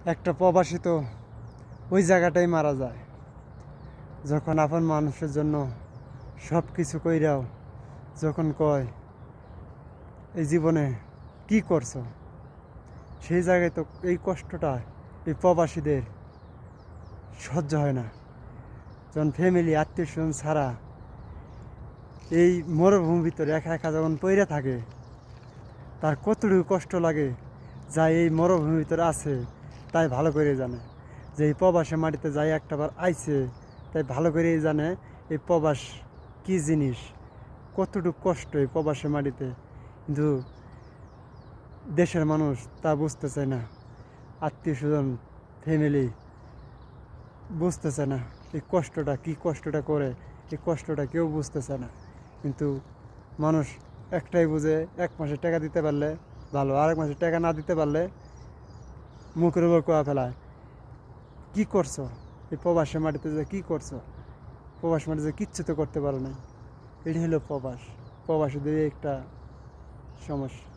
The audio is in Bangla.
একটা প্রবাসী তো ওই জায়গাটাই মারা যায় যখন আপন মানুষের জন্য সব কিছু কইরাও যখন কয় এই জীবনে কি করছো, সেই জায়গায় তো এই কষ্টটা এই প্রবাসীদের সহ্য হয় না। যখন ফ্যামিলি আত্মীয় স্বজন ছাড়া এই মরুভূমির ভিতরে একা একা যখন পইরা থাকে, তার কতটুকু কষ্ট লাগে যা এই মরুভূমির ভিতরে আছে তাই ভালো করে জানে। যে এই প্রবাসে মাটিতে যাই একটাবার আইছে তাই ভালো করেই জানে এই প্রবাস কী জিনিস, কতটুকু কষ্ট এই প্রবাসের মাটিতে। কিন্তু দেশের মানুষ তা বুঝতে চায় না, আত্মীয় স্বজন ফ্যামিলি বুঝতেছে না এই কষ্টটা, কী কষ্টটা করে এই কষ্টটা কেউ বুঝতেছে না। কিন্তু মানুষ একটাই বুঝে, এক মাসে টাকা দিতে পারলে ভালো, আরেক মাসে টাকা না দিতে পারলে মুখের উপর কোয়া ফেলায় কী করছো, এই প্রবাসের মাটিতে যে কী করছো, প্রবাস মাটিতে কিচ্ছু তো করতে পারো না। এটি হলো প্রবাস, প্রবাসীদের একটা সমস্যা।